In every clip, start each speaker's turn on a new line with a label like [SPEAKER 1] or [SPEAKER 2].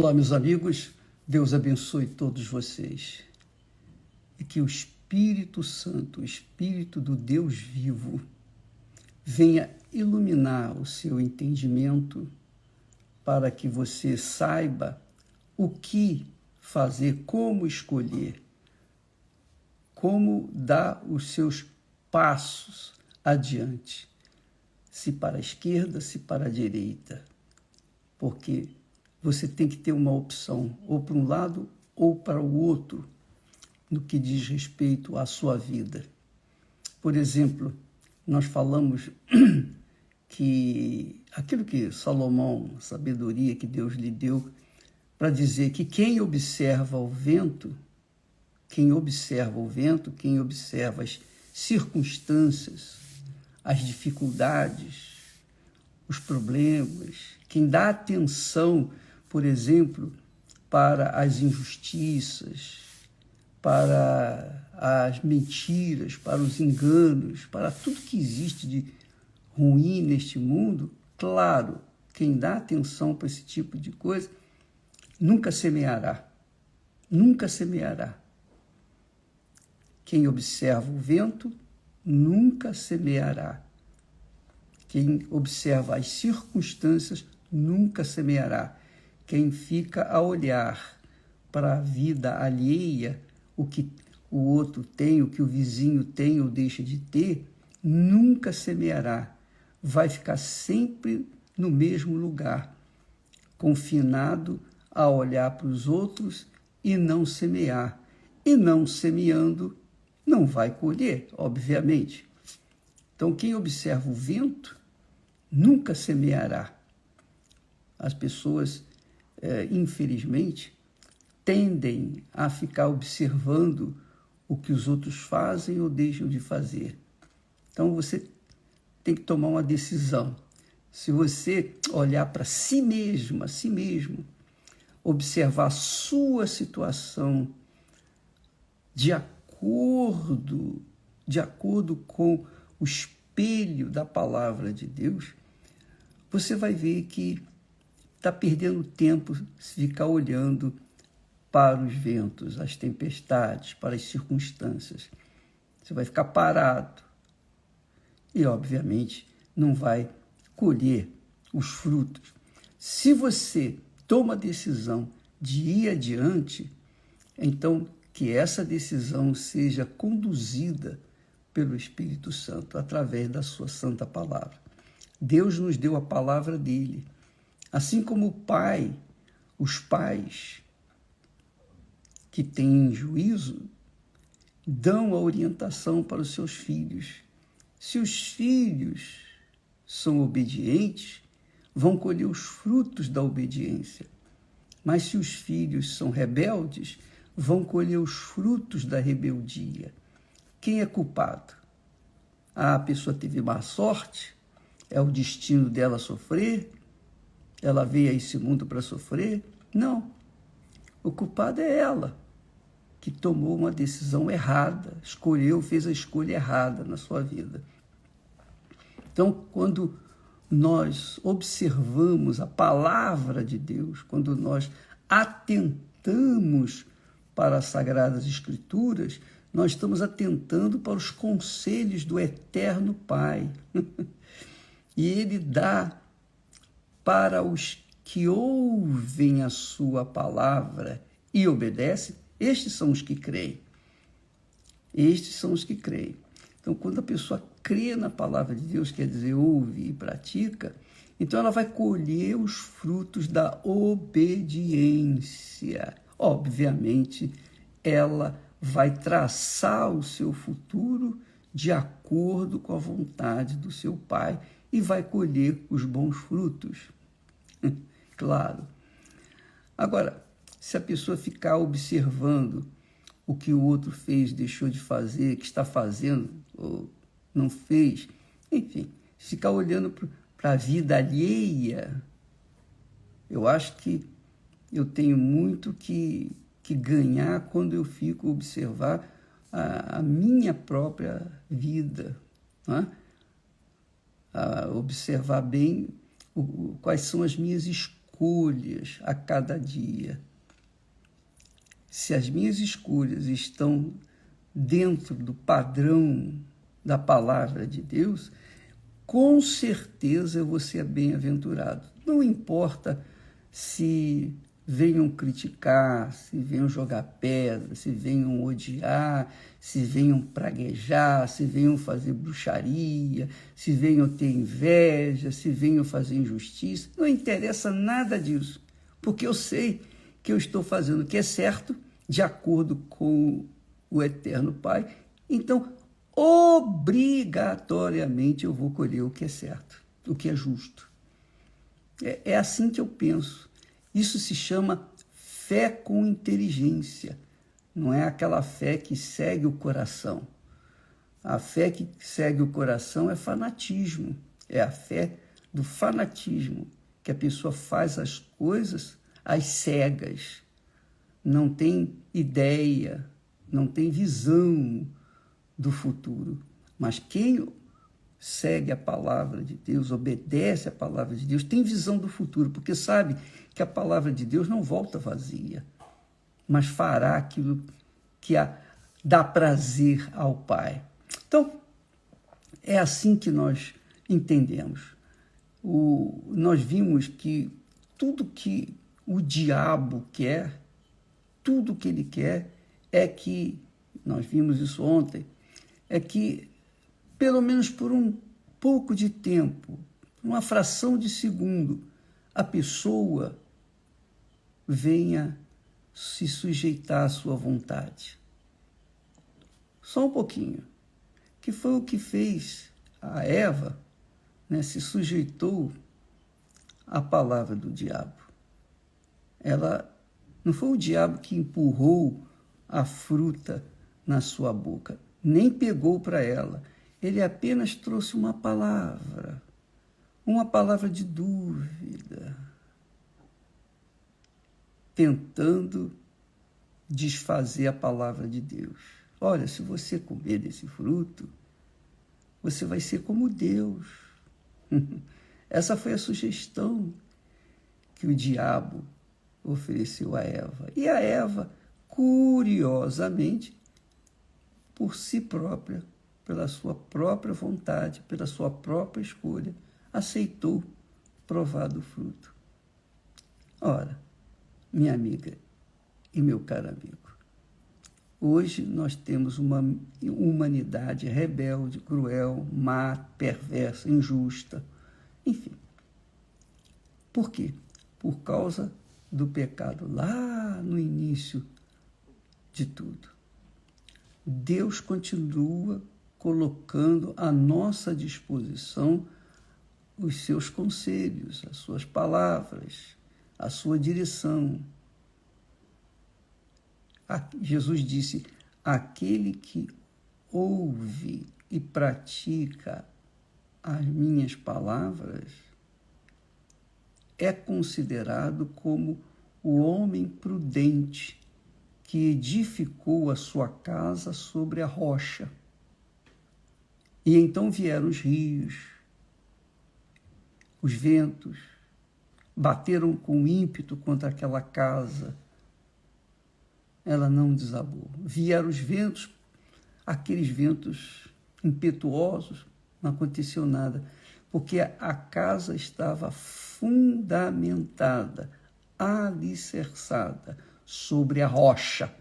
[SPEAKER 1] Olá, meus amigos, Deus abençoe todos vocês e que o Espírito Santo, o Espírito do Deus vivo, venha iluminar o seu entendimento para que você saiba o que fazer, como escolher, como dar os seus passos adiante, se para a esquerda, se para a direita, porque você tem que ter uma opção, ou para um lado ou para o outro, no que diz respeito à sua vida. Por exemplo, nós falamos que aquilo que Salomão, a sabedoria que Deus lhe deu, para dizer que quem observa o vento, quem observa as circunstâncias, as dificuldades, os problemas, quem dá atenção, por exemplo, para as injustiças, para as mentiras, para os enganos, para tudo que existe de ruim neste mundo, claro, quem dá atenção para esse tipo de coisa, nunca semeará. Nunca semeará. Quem observa o vento, nunca semeará. Quem observa as circunstâncias, nunca semeará. Quem fica a olhar para a vida alheia, o que o outro tem, o que o vizinho tem ou deixa de ter, nunca semeará. Vai ficar sempre no mesmo lugar, confinado a olhar para os outros e não semear. E não semeando, não vai colher, obviamente. Então, quem observa o vento, nunca semeará. As pessoas, infelizmente, tendem a ficar observando o que os outros fazem ou deixam de fazer. Então, você tem que tomar uma decisão. Se você olhar para si mesmo, observar a sua situação de acordo com o espelho da palavra de Deus, você vai ver que está perdendo tempo se ficar olhando para os ventos, as tempestades, para as circunstâncias. Você vai ficar parado e, obviamente, não vai colher os frutos. Se você toma a decisão de ir adiante, então que essa decisão seja conduzida pelo Espírito Santo, através da sua santa palavra. Deus nos deu a palavra dele. Assim como o pai, os pais que têm juízo, dão a orientação para os seus filhos. Se os filhos são obedientes, vão colher os frutos da obediência. Mas se os filhos são rebeldes, vão colher os frutos da rebeldia. Quem é culpado? A pessoa teve má sorte? É o destino dela sofrer? Ela veio a esse mundo para sofrer? Não. O culpado é ela, que tomou uma decisão errada, fez a escolha errada na sua vida. Então, quando nós observamos a palavra de Deus, quando nós atentamos para as Sagradas Escrituras, nós estamos atentando para os conselhos do Eterno Pai. E Ele dá para os que ouvem a sua palavra e obedecem, estes são os que creem. Estes são os que creem. Então, quando a pessoa crê na palavra de Deus, quer dizer, ouve e pratica, então ela vai colher os frutos da obediência. Obviamente, ela vai traçar o seu futuro de acordo com a vontade do seu Pai e vai colher os bons frutos. Claro. Agora, se a pessoa ficar observando o que o outro fez, deixou de fazer, que está fazendo ou não fez, enfim, ficar olhando para a vida alheia, eu acho que eu tenho muito que ganhar quando eu fico observar a minha própria vida, né? A observar bem quais são as minhas escolhas escolhas a cada dia, se as minhas escolhas estão dentro do padrão da palavra de Deus, com certeza eu vou ser bem-aventurado. Não importa se venham criticar, se venham jogar pedra, se venham odiar, se venham praguejar, se venham fazer bruxaria, se venham ter inveja, se venham fazer injustiça. Não interessa nada disso, porque eu sei que eu estou fazendo o que é certo, de acordo com o Eterno Pai. Então, obrigatoriamente eu vou colher o que é certo, o que é justo. É assim que eu penso. Isso se chama fé com inteligência. Não é aquela fé que segue o coração. A fé que segue o coração é fanatismo. É a fé do fanatismo, que a pessoa faz as coisas às cegas. Não tem ideia, não tem visão do futuro. Mas quem segue a palavra de Deus, obedece a palavra de Deus, tem visão do futuro, porque sabe que a palavra de Deus não volta vazia, mas fará aquilo que dá prazer ao Pai. Então, é assim que nós entendemos. Nós vimos que tudo que o diabo quer, tudo que ele quer é que, nós vimos isso ontem, é que pelo menos por um pouco de tempo, uma fração de segundo, a pessoa venha se sujeitar à sua vontade. Só um pouquinho. Que foi o que fez a Eva, né, se sujeitou à palavra do diabo. Não foi o diabo que empurrou a fruta na sua boca, nem pegou para ela. Ele apenas trouxe uma palavra de dúvida, tentando desfazer a palavra de Deus. Olha, se você comer desse fruto, você vai ser como Deus. Essa foi a sugestão que o diabo ofereceu a Eva. E a Eva, curiosamente, por si própria, pela sua própria vontade, pela sua própria escolha, aceitou provar do fruto. Ora, minha amiga e meu caro amigo, hoje nós temos uma humanidade rebelde, cruel, má, perversa, injusta, enfim. Por quê? Por causa do pecado lá no início de tudo. Deus continua colocando à nossa disposição os seus conselhos, as suas palavras, a sua direção. Jesus disse: aquele que ouve e pratica as minhas palavras é considerado como o homem prudente que edificou a sua casa sobre a rocha. E então vieram os rios, os ventos, bateram com ímpeto contra aquela casa. Ela não desabou. Vieram os ventos, aqueles ventos impetuosos, não aconteceu nada, porque a casa estava fundamentada, alicerçada sobre a rocha.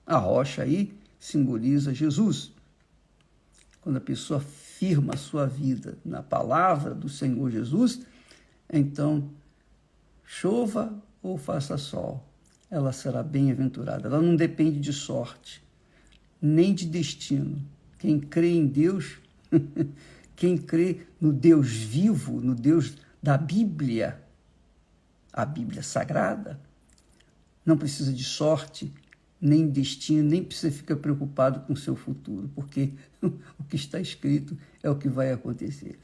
[SPEAKER 1] A rocha aí simboliza Jesus. Quando a pessoa firma a sua vida na palavra do Senhor Jesus, então, chova ou faça sol, ela será bem-aventurada. Ela não depende de sorte, nem de destino. Quem crê em Deus, quem crê no Deus vivo, no Deus da Bíblia, a Bíblia Sagrada, não precisa de sorte, nem destino, nem precisa ficar preocupado com o seu futuro, porque o que está escrito é o que vai acontecer.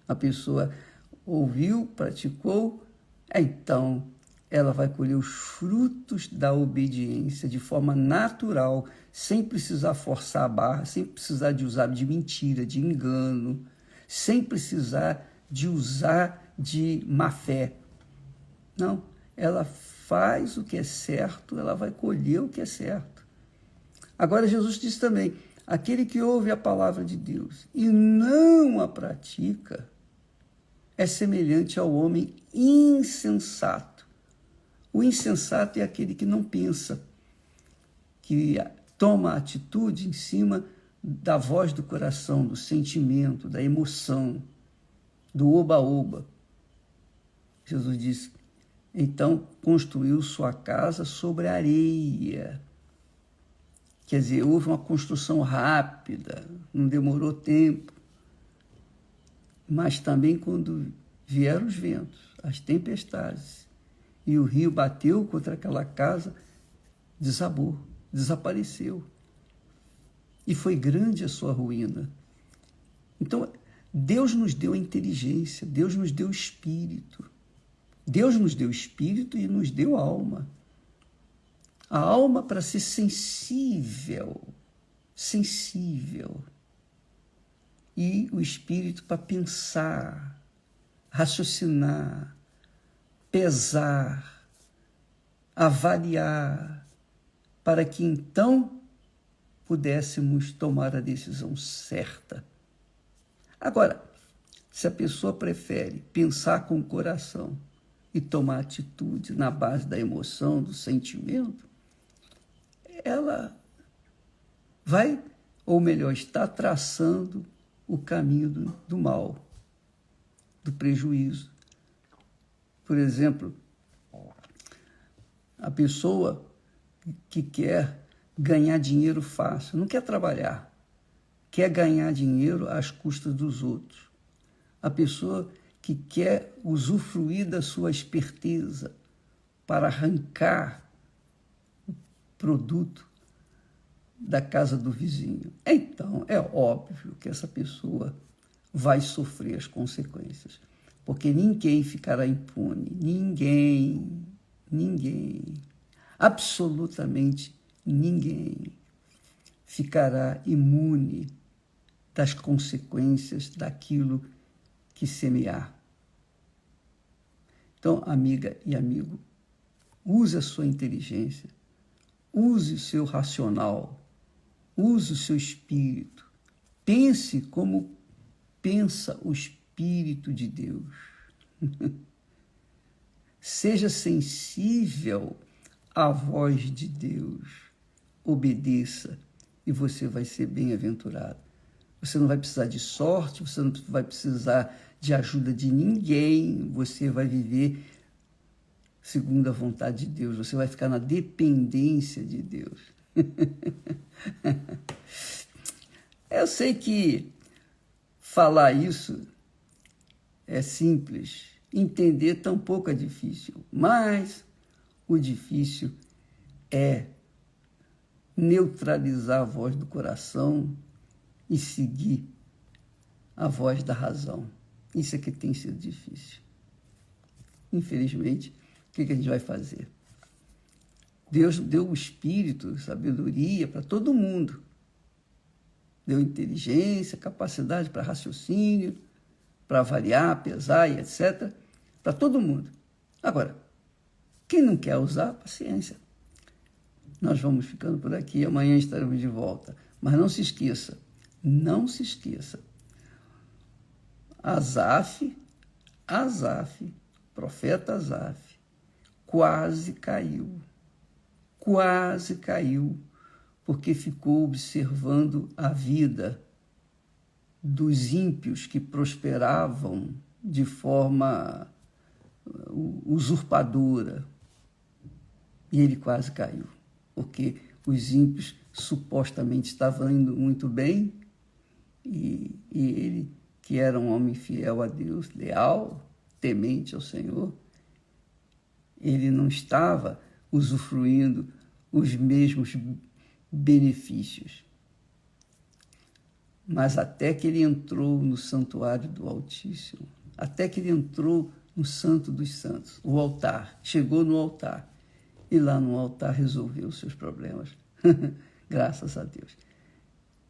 [SPEAKER 1] A pessoa ouviu, praticou, então ela vai colher os frutos da obediência de forma natural, sem precisar forçar a barra, sem precisar de usar de mentira, de engano, sem precisar de usar de má fé. Não, ela faz o que é certo, ela vai colher o que é certo. Agora Jesus disse também, aquele que ouve a palavra de Deus e não a pratica é semelhante ao homem insensato. O insensato é aquele que não pensa, que toma atitude em cima da voz do coração, do sentimento, da emoção, do oba-oba. Jesus disse, então construiu sua casa sobre areia. Quer dizer, houve uma construção rápida, não demorou tempo. Mas também quando vieram os ventos, as tempestades, e o rio bateu contra aquela casa, desabou, desapareceu. E foi grande a sua ruína. Então, Deus nos deu a inteligência, Deus nos deu o espírito. Deus nos deu espírito e nos deu alma. A alma para ser sensível. E o espírito para pensar, raciocinar, pesar, avaliar, para que então pudéssemos tomar a decisão certa. Agora, se a pessoa prefere pensar com o coração e tomar atitude na base da emoção, do sentimento, ela vai, ou melhor, está traçando o caminho do mal, do prejuízo. Por exemplo, a pessoa que quer ganhar dinheiro fácil, não quer trabalhar, quer ganhar dinheiro às custas dos outros. A pessoa que quer usufruir da sua esperteza para arrancar o produto da casa do vizinho. Então, é óbvio que essa pessoa vai sofrer as consequências, porque ninguém ficará impune, ninguém, absolutamente ninguém ficará imune das consequências daquilo que semear. Então, amiga e amigo, use a sua inteligência, use o seu racional, use o seu espírito, pense como pensa o Espírito de Deus. Seja sensível à voz de Deus, obedeça e você vai ser bem-aventurado. Você não vai precisar de sorte, você não vai precisar de ajuda de ninguém, você vai viver segundo a vontade de Deus, você vai ficar na dependência de Deus. Eu sei que falar isso é simples, entender tampouco é difícil, mas o difícil é neutralizar a voz do coração e seguir a voz da razão. Isso é que tem sido difícil. Infelizmente, o que a gente vai fazer? Deus deu o espírito, sabedoria para todo mundo. Deu inteligência, capacidade para raciocínio, para avaliar, pesar e etc. Para todo mundo. Agora, quem não quer usar, paciência. Nós vamos ficando por aqui, amanhã estaremos de volta. Mas não se esqueça, Asaf, profeta Asaf, quase caiu, porque ficou observando a vida dos ímpios que prosperavam de forma usurpadora. E ele quase caiu, porque os ímpios supostamente estavam indo muito bem e ele, que era um homem fiel a Deus, leal, temente ao Senhor, ele não estava usufruindo os mesmos benefícios. Mas até que ele entrou no santuário do Altíssimo, até que ele entrou no Santo dos Santos, o altar, chegou no altar, e lá no altar resolveu os seus problemas. Graças a Deus.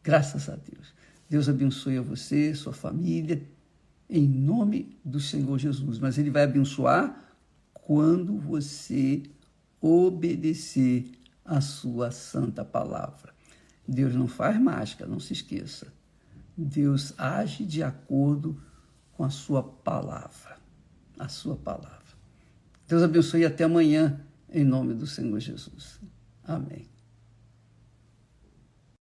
[SPEAKER 1] Graças a Deus. Deus abençoe a você, sua família, em nome do Senhor Jesus. Mas Ele vai abençoar quando você obedecer a sua santa palavra. Deus não faz mágica, não se esqueça. Deus age de acordo com a sua palavra. A sua palavra. Deus abençoe e até amanhã, em nome do Senhor Jesus. Amém.